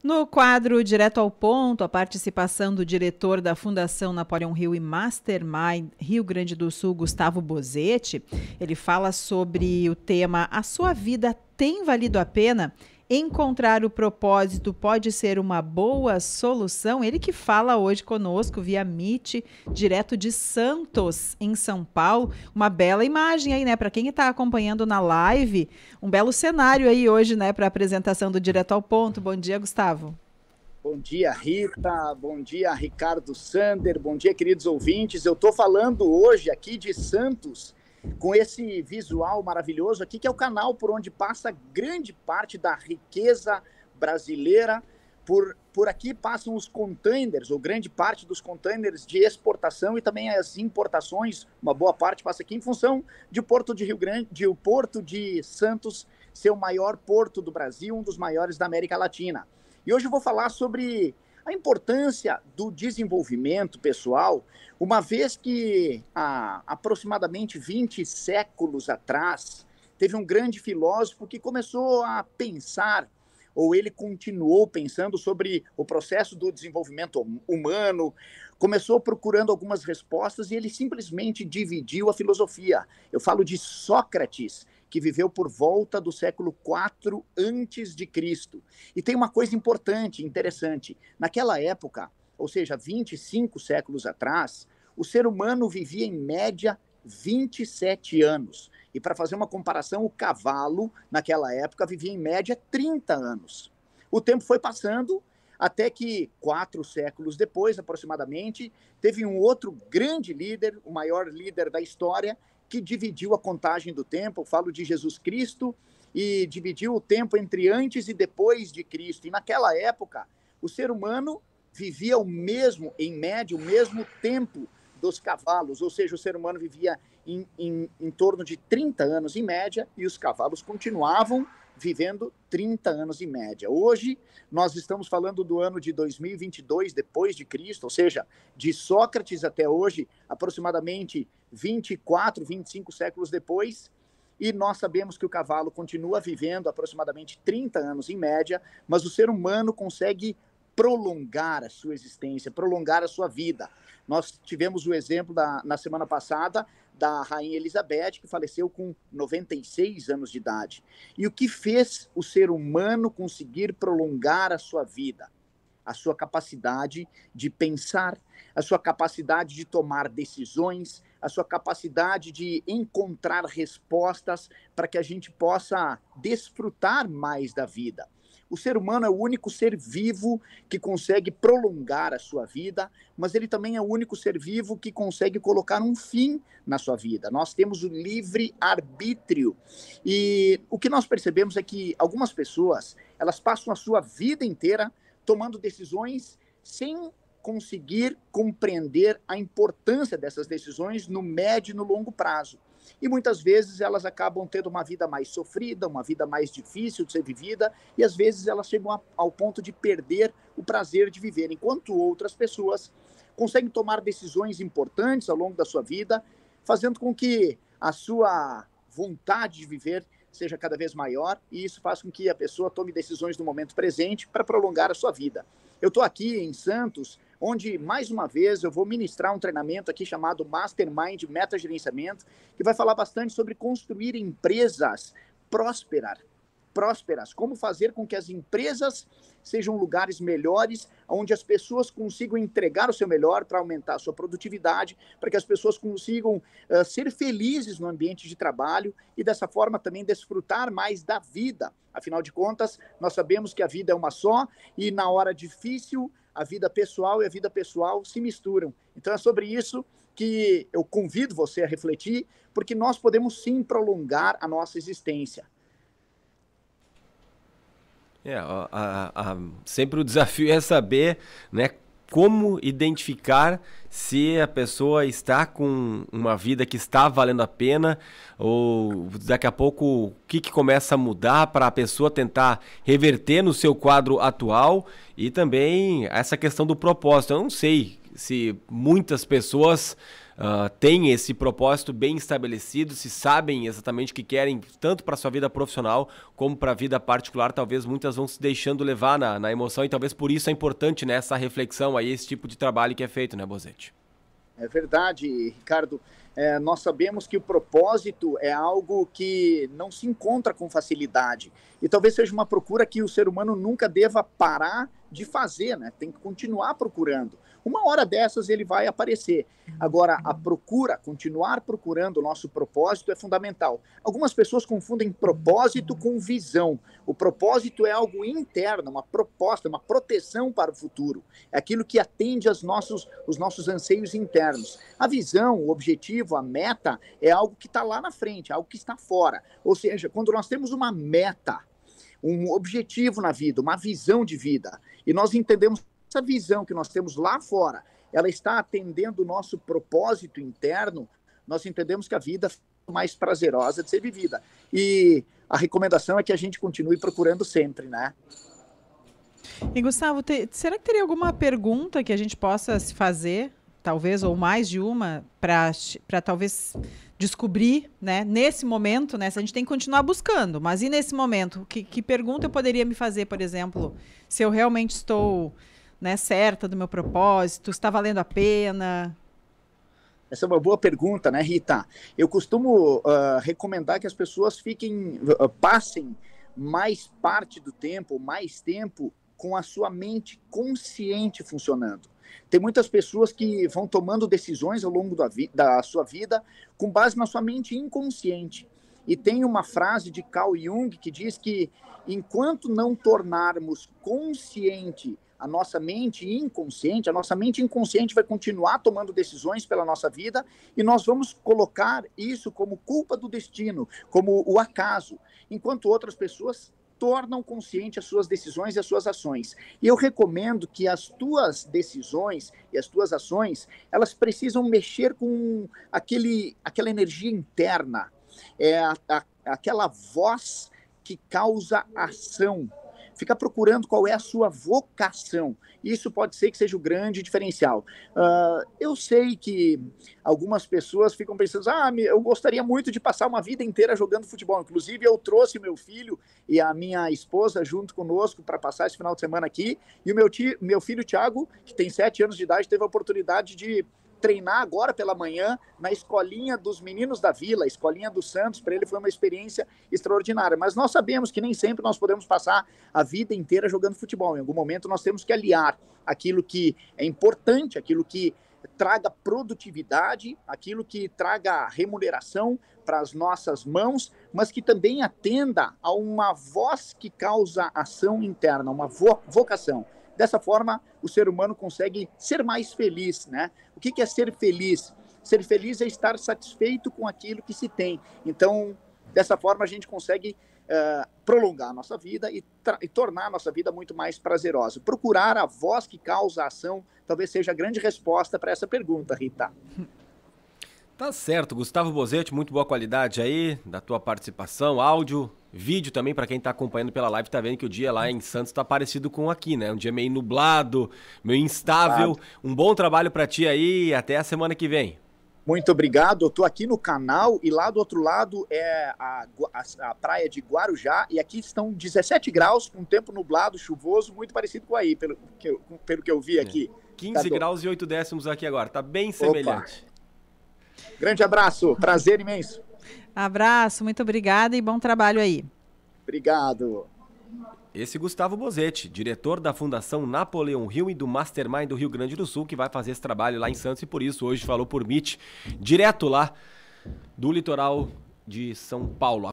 No quadro Direto ao Ponto, a participação do diretor da Fundação Napoleão Hill e Mastermind Rio Grande do Sul, Gustavo Bozetti. Ele fala sobre o tema A Sua Vida Tem Valido a Pena? Encontrar o propósito pode ser uma boa solução? Ele que fala hoje conosco via Meet, direto de Santos, em São Paulo. Uma bela imagem aí, né? Para quem está acompanhando na live, um belo cenário aí hoje, né? Para a apresentação do Direto ao Ponto. Bom dia, Gustavo. Bom dia, Rita. Bom dia, Ricardo Sander. Bom dia, queridos ouvintes. Eu estou falando hoje aqui de Santos, com esse visual maravilhoso aqui, que é o canal por onde passa grande parte da riqueza brasileira. Por aqui passam os containers, ou grande parte dos containers de exportação e também as importações, uma boa parte passa aqui em função de Porto de Rio Grande, de o Porto de Santos ser o maior porto do Brasil, um dos maiores da América Latina. E hoje eu vou falar sobre a importância do desenvolvimento pessoal, uma vez que há aproximadamente 20 séculos atrás, teve um grande filósofo que começou a pensar, ou ele continuou pensando sobre o processo do desenvolvimento humano, começou procurando algumas respostas e ele simplesmente dividiu a filosofia. Eu falo de Sócrates, que viveu por volta do século IV antes de Cristo. E tem uma coisa importante, interessante. Naquela época, ou seja, 25 séculos atrás, o ser humano vivia em média 27 anos. E para fazer uma comparação, o cavalo, naquela época, vivia em média 30 anos. O tempo foi passando, até que 4 séculos depois, aproximadamente, teve um outro grande líder, o maior líder da história, que dividiu a contagem do tempo. Eu falo de Jesus Cristo, e dividiu o tempo entre antes e depois de Cristo. E naquela época, o ser humano vivia o mesmo, em média, o mesmo tempo dos cavalos, ou seja, o ser humano vivia em torno de 30 anos em média, e os cavalos continuavam vivendo 30 anos em média. Hoje, nós estamos falando do ano de 2022, depois de Cristo, ou seja, de Sócrates até hoje, aproximadamente 24, 25 séculos depois, e nós sabemos que o cavalo continua vivendo aproximadamente 30 anos em média, mas o ser humano consegue prolongar a sua existência, prolongar a sua vida. Nós tivemos o exemplo na semana passada da Rainha Elizabeth, que faleceu com 96 anos de idade. E o que fez o ser humano conseguir prolongar a sua vida? A sua capacidade de pensar, a sua capacidade de tomar decisões, a sua capacidade de encontrar respostas para que a gente possa desfrutar mais da vida. O ser humano é o único ser vivo que consegue prolongar a sua vida, mas ele também é o único ser vivo que consegue colocar um fim na sua vida. Nós temos o livre-arbítrio. E o que nós percebemos é que algumas pessoas, elas passam a sua vida inteira tomando decisões sem conseguir compreender a importância dessas decisões no médio e no longo prazo. E muitas vezes elas acabam tendo uma vida mais sofrida, uma vida mais difícil de ser vivida, e às vezes elas chegam ao ponto de perder o prazer de viver, enquanto outras pessoas conseguem tomar decisões importantes ao longo da sua vida, fazendo com que a sua vontade de viver seja cada vez maior, e isso faz com que a pessoa tome decisões no momento presente para prolongar a sua vida. Eu estou aqui em Santos, onde, mais uma vez, eu vou ministrar um treinamento aqui chamado Mastermind Metagerenciamento, que vai falar bastante sobre construir empresas prósperas, como fazer com que as empresas sejam lugares melhores, onde as pessoas consigam entregar o seu melhor para aumentar a sua produtividade, para que as pessoas consigam ser felizes no ambiente de trabalho e, dessa forma, também desfrutar mais da vida. Afinal de contas, nós sabemos que a vida é uma só e, na hora difícil, a vida pessoal e a vida pessoal se misturam. Então, é sobre isso que eu convido você a refletir, porque nós podemos, sim, prolongar a nossa existência. Sempre o desafio é saber, né, como identificar se a pessoa está com uma vida que está valendo a pena, ou daqui a pouco o que começa a mudar para a pessoa tentar reverter no seu quadro atual, e também essa questão do propósito. Eu não sei se muitas pessoas têm esse propósito bem estabelecido, se sabem exatamente o que querem, tanto para a sua vida profissional como para a vida particular, talvez muitas vão se deixando levar na emoção e talvez por isso é importante, né, essa reflexão aí, esse tipo de trabalho que é feito, né, Bosetti? É verdade, Ricardo. Nós sabemos que o propósito é algo que não se encontra com facilidade. E talvez seja uma procura que o ser humano nunca deva parar de fazer, né? Tem que continuar procurando. Uma hora dessas ele vai aparecer. Agora, a procura, continuar procurando o nosso propósito é fundamental. Algumas pessoas confundem propósito com visão. O propósito é algo interno, uma proposta, uma proteção para o futuro. É aquilo que atende os nossos anseios internos. A visão, o objetivo, a meta é algo que está lá na frente, algo que está fora. Ou seja, quando nós temos uma meta, um objetivo na vida, uma visão de vida, e nós entendemos essa visão que nós temos lá fora, ela está atendendo o nosso propósito interno, nós entendemos que a vida é mais prazerosa de ser vivida. E a recomendação é que a gente continue procurando sempre, né? E Gustavo, será que teria alguma pergunta que a gente possa se fazer, talvez, ou mais de uma, para talvez descobrir, né, nesse momento, né, se a gente tem que continuar buscando, mas e nesse momento, que pergunta eu poderia me fazer, por exemplo, se eu realmente estou, né, certa do meu propósito, está valendo a pena? Essa é uma boa pergunta, né, Rita? Eu costumo recomendar que as pessoas passem mais parte do tempo, mais tempo com a sua mente consciente funcionando. Tem muitas pessoas que vão tomando decisões ao longo da sua vida com base na sua mente inconsciente. E tem uma frase de Carl Jung que diz que enquanto não tornarmos consciente a nossa mente inconsciente vai continuar tomando decisões pela nossa vida e nós vamos colocar isso como culpa do destino, como o acaso, enquanto outras pessoas tornam consciente as suas decisões e as suas ações. E eu recomendo que as tuas decisões e as tuas ações, elas precisam mexer com aquela energia interna, aquela voz que causa ação. Fica procurando qual é a sua vocação. Isso pode ser que seja o grande diferencial. Eu sei que algumas pessoas ficam pensando, eu gostaria muito de passar uma vida inteira jogando futebol. Inclusive, eu trouxe meu filho e a minha esposa junto conosco para passar esse final de semana aqui. E o meu filho, Thiago, que tem 7 anos de idade, teve a oportunidade de treinar agora pela manhã na escolinha dos meninos da vila, a escolinha do Santos. Para ele foi uma experiência extraordinária, mas nós sabemos que nem sempre nós podemos passar a vida inteira jogando futebol. Em algum momento nós temos que aliar aquilo que é importante, aquilo que traga produtividade, aquilo que traga remuneração para as nossas mãos, mas que também atenda a uma voz que causa ação interna, uma vocação. Dessa forma, o ser humano consegue ser mais feliz, né? O que é ser feliz? Ser feliz é estar satisfeito com aquilo que se tem. Então, dessa forma, a gente consegue prolongar a nossa vida e tornar a nossa vida muito mais prazerosa. Procurar a voz que causa a ação talvez seja a grande resposta para essa pergunta, Rita. Tá certo, Gustavo Bosetti, muito boa qualidade aí da tua participação, áudio, vídeo também, para quem tá acompanhando pela live, tá vendo que o dia lá em Santos tá parecido com aqui, né? Um dia meio nublado, meio instável. Um bom trabalho para ti aí e até a semana que vem. Muito obrigado, eu tô aqui no canal e lá do outro lado é a praia de Guarujá e aqui estão 17 graus, com tempo nublado, chuvoso, muito parecido com aí, pelo que eu vi aqui. 15 graus e 8 décimos aqui agora, tá bem semelhante. Opa. Grande abraço, prazer imenso. Abraço, muito obrigada e bom trabalho aí. Obrigado. Esse Gustavo Bosetti, diretor da Fundação Napoleão Hill e do Mastermind do Rio Grande do Sul, que vai fazer esse trabalho lá em Santos e por isso hoje falou por Meet, direto lá do litoral de São Paulo.